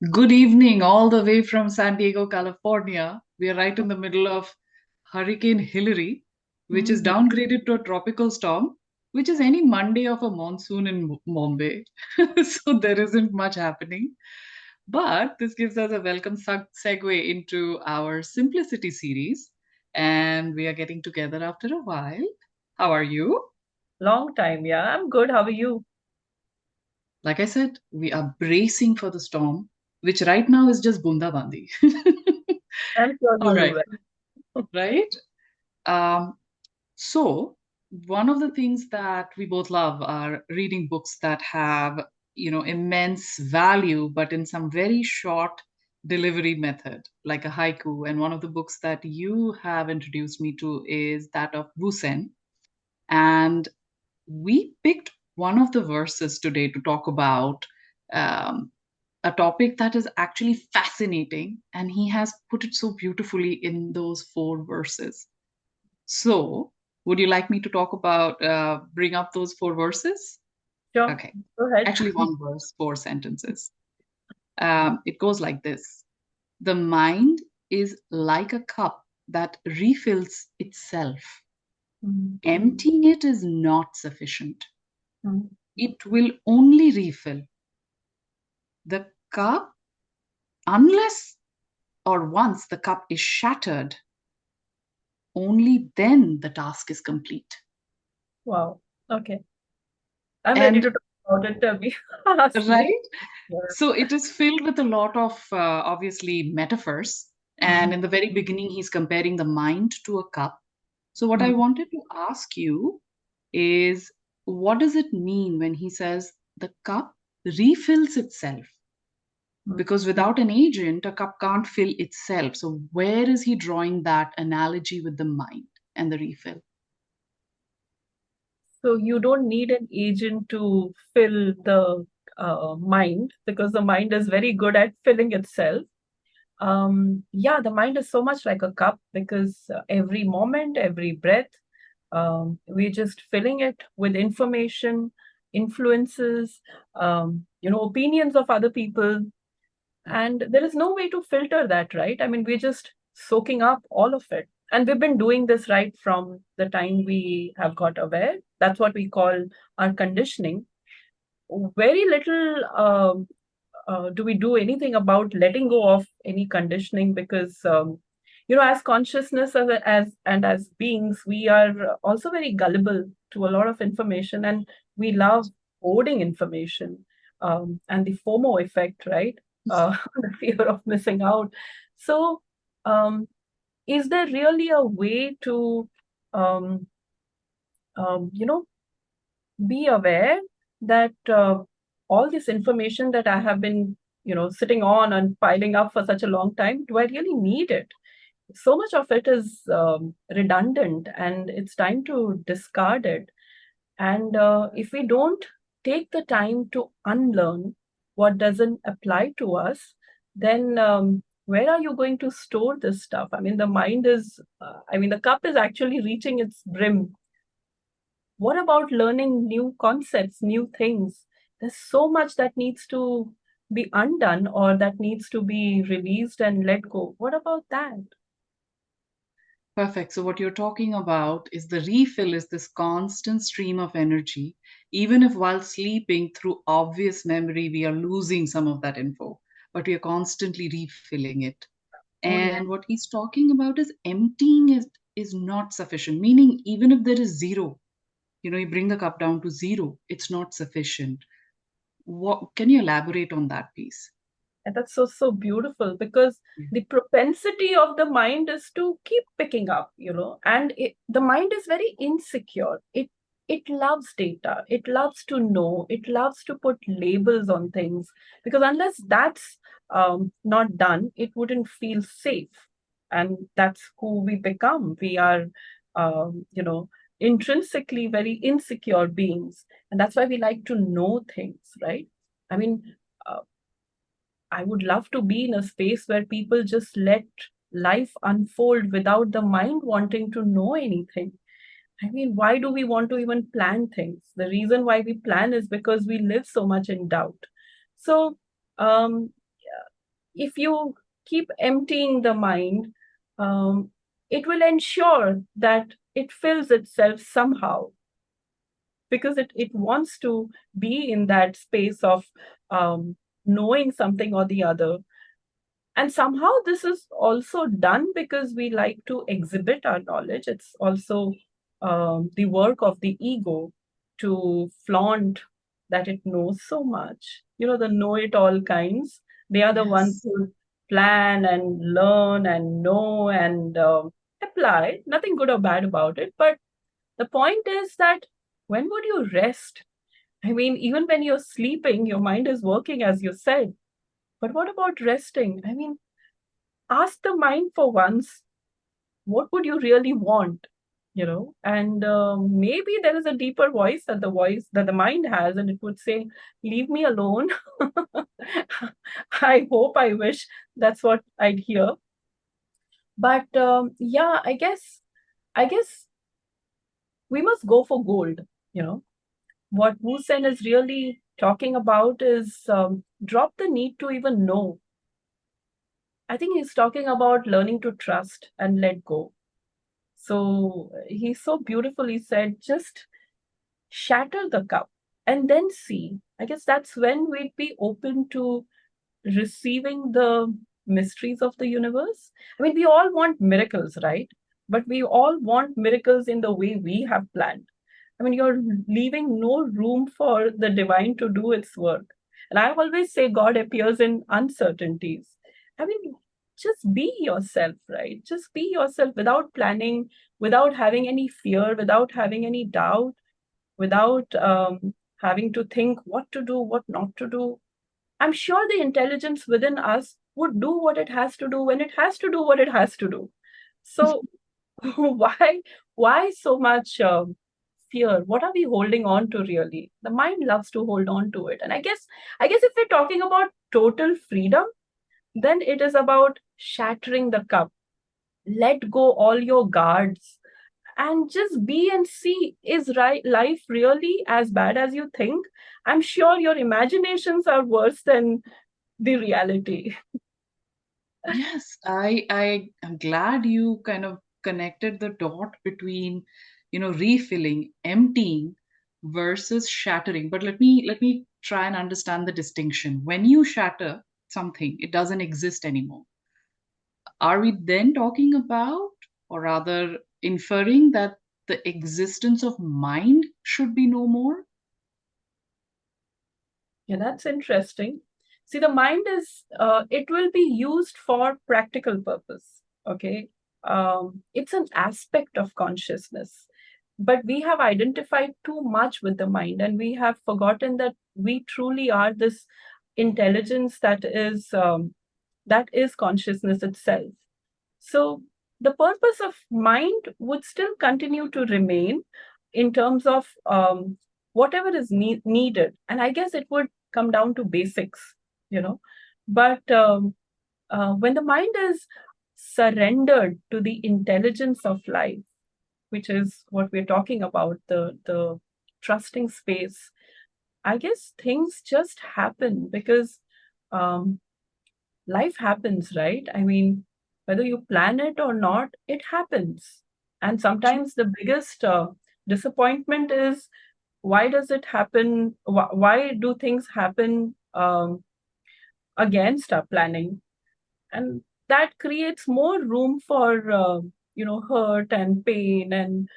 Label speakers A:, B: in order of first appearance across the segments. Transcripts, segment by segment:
A: Good evening, all the way from San Diego, California. We are right in the middle of Hurricane Hillary, which is
B: Mm.
A: downgraded to a tropical storm, which is any Monday of a monsoon in Mumbai. So there isn't much happening. But this gives us a welcome segue into our Simplicity series. And we are getting together after a while. How are you?
B: Long time, yeah. I'm good. How are you?
A: Like I said, we are bracing for the storm, which right now is just Bundabandi.
B: I'm sure
A: All
B: you do
A: right,
B: well.
A: right? Um, so one of the things that we both love are reading books that have, immense value, but in some very short delivery method, like a haiku. And one of the books that you have introduced me to is that of Wu Hsin. And we picked one of the verses today to talk about um, a topic that is actually fascinating, and he has put it so beautifully in those four verses. So, would you like me to bring up those four verses?
B: Sure.
A: Okay.
B: Go ahead.
A: Actually, one verse, four sentences. It goes like this: The mind is like a cup that refills itself.
B: Mm,
A: Emptying it is not sufficient.
B: mm.
A: It will only refill the cup unless or once the cup is shattered, only then the task is complete.
B: Wow. Okay. I'm ready
A: And
B: to talk about it. Tell me. Ask me.
A: right?
B: Yeah.
A: So it is filled with a lot of obviously metaphors. And
B: Mm,
A: in the very beginning, he's comparing the mind to a cup. So, what I
B: mm,
A: wanted to ask you is what does it mean when he says the cup refills itself?
B: mm.
A: Because without an agent, a cup can't fill itself. So, where is he drawing that analogy with the mind and the refill?
B: So you don't need an agent to fill the mind because the mind is very good at filling itself. Yeah, the mind is so much like a cup because every moment, every breath, we're just filling it with information, influences, opinions of other people. And there is no way to filter that, right? I mean, we're just soaking up all of it. And we've been doing this right from the time we have got aware. That's what we call our conditioning. Very little do we do anything about letting go of any conditioning because as consciousness and as beings we are also very gullible to a lot of information, and we love hoarding information, and the FOMO effect, right? The fear of missing out. So um, is there really a way to um, um, you know be aware that all this information that I have been, sitting on and piling up for such a long time, do I really need it? So much of it is redundant, and it's time to discard it. And if we don't take the time to unlearn what doesn't apply to us, then where are you going to store this stuff? I mean, the cup is actually reaching its brim. What about learning new concepts, new things? There's so much that needs to be undone or that needs to be released and let go. What about that?
A: Perfect. So, what you're talking about is the refill is this constant stream of energy. Even if while sleeping, through obvious memory, we are losing some of that info, but we are constantly refilling it.
B: Oh, yeah.
A: And what he's talking about is emptying is not sufficient, meaning, even if there is zero, you bring the cup down to zero, it's not sufficient. What can you elaborate on that piece?
B: And that's so, so beautiful because the propensity of the mind is to keep picking up, and the mind is very insecure. It loves data. It loves to know. It loves to put labels on things because unless that's not done, it wouldn't feel safe. And that's who we become. We are, intrinsically very insecure beings. And that's why we like to know things, right? I mean, uh, I would love to be in a space where people just let life unfold without the mind wanting to know anything. I mean, why do we want to even plan things? The reason why we plan is because we live so much in doubt. So, um, if you keep emptying the mind, um, it will ensure that it fills itself somehow, because it wants to be in that space of um, knowing something or the other. And somehow this is also done because we like to exhibit our knowledge. It's also the work of the ego to flaunt that it knows so much. The know it all kinds, they are the ones
A: Yes.
B: who plan and learn and know and apply. Nothing good or bad about it. But the point is that when would you rest? I mean, even when you're sleeping, your mind is working, as you said. But what about resting? I mean, ask the mind for once, what would you really want? And maybe there is a deeper voice that the mind has, and it would say, leave me alone. I hope, I wish that's what I'd hear. But yeah, I guess we must go for gold. you know what Wu Sen is really talking about is, drop the need to even know. I think he's talking about learning to trust and let go. So he so beautifully said, just shatter the cup and then see. I guess that's when we'd be open to receiving the mysteries of the universe. I mean, we all want miracles, right? But we all want miracles in the way we have planned. I mean, you're leaving no room for the divine to do its work. And I always say God appears in uncertainties. I mean, just be yourself, right? Just be yourself without planning, without having any fear, without having any doubt, without having to think what to do, what not to do. I'm sure the intelligence within us would do what it has to do when it has to do what it has to do. So why so much fear? What are we holding on to really? The mind loves to hold on to it. And I guess if we're talking about total freedom, then it is about shattering the cup. Let go all your guards and just be and see, is life really as bad as you think? I'm sure your imaginations are worse than the reality.
A: Yes, I am glad you kind of connected the dot between, refilling, emptying versus shattering. But let me try and understand the distinction. When you shatter something, it doesn't exist anymore. Are we then talking about, or rather inferring that the existence of mind should be no more?
B: Yeah, that's interesting. See, the mind is, it will be used for practical purpose. Okay. It's an aspect of consciousness. But we have identified too much with the mind, and we have forgotten that we truly are this intelligence that is consciousness itself. So the purpose of mind would still continue to remain in terms of whatever is needed. And I guess it would come down to basics, you know. But when the mind is surrendered to the intelligence of life, which is what we're talking about, the trusting space, I guess things just happen because um, life happens, right? I mean, whether you plan it or not, it happens. And sometimes the biggest disappointment is, why does it happen? Why do things happen against our planning? And that creates more room for hurt and pain. And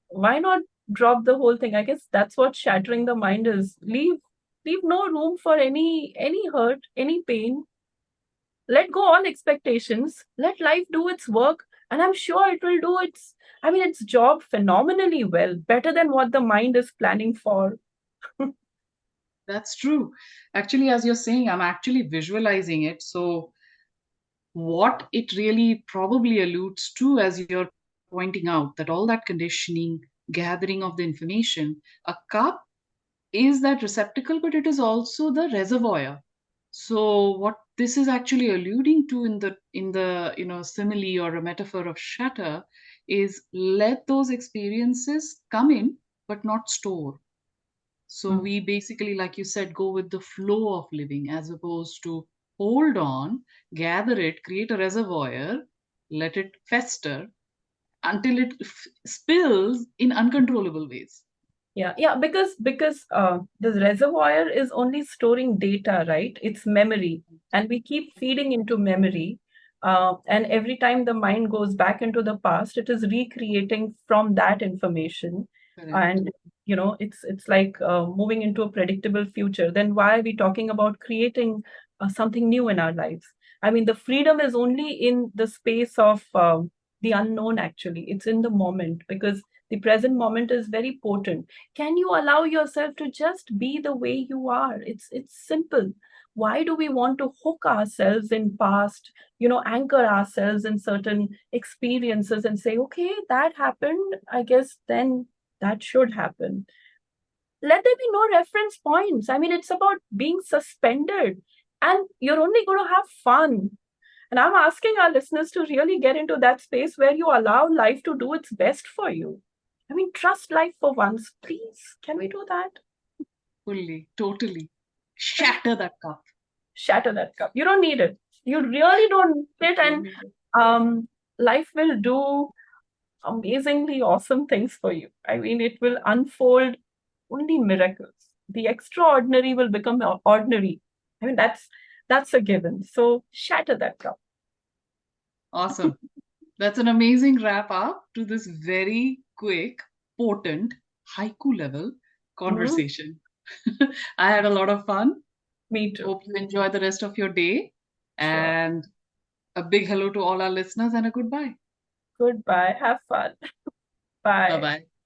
B: why not drop the whole thing? I guess that's what shattering the mind is. Leave no room for any hurt, any pain. Let go all expectations, let life do its work, and I'm sure it will do its job phenomenally well, better than what the mind is planning for.
A: That's true. Actually, as you're saying, I'm actually visualizing it. So, what it really probably alludes to, as you're pointing out, that all that conditioning, gathering of the information, a cup is that receptacle, but it is also the reservoir. So, what this is actually alluding to in the simile or a metaphor of shatter is let those experiences come in, but not store. So
B: Mm.
A: we basically, like you said, go with the flow of living as opposed to hold on, gather it, create a reservoir, let it fester until it spills in uncontrollable ways.
B: Yeah, because the reservoir is only storing data, right? It's memory, and we keep feeding into memory. And every time the mind goes back into the past, it is recreating from that information.
A: Correct.
B: And it's like moving into a predictable future. Then why are we talking about creating something new in our lives? I mean, the freedom is only in the space of the unknown. Actually, it's in the moment, because the present moment is very potent. Can you allow yourself to just be the way you are? It's simple. Why do we want to hook ourselves in past, anchor ourselves in certain experiences and say, okay, that happened, I guess then that should happen. Let there be no reference points. I mean, it's about being suspended, and you're only going to have fun. And I'm asking our listeners to really get into that space where you allow life to do its best for you. I mean, trust life for once, please. Can we do that?
A: Fully, totally. Shatter that cup.
B: Shatter that cup. You don't need it. You really don't need it.
A: Don't
B: And
A: need it.
B: um, life will do amazingly awesome things for you. I mean, it will unfold only miracles. The extraordinary will become ordinary. I mean, that's a given. So shatter that cup.
A: Awesome. That's an amazing wrap up to this very quick, potent, haiku level
B: Mm,
A: conversation. I had a lot of fun.
B: me too.
A: Hope you enjoy the rest of your day.
B: Sure.
A: And a big hello to all our listeners and a goodbye.
B: Goodbye. Have fun.
A: Bye
B: Bye.
A: bye.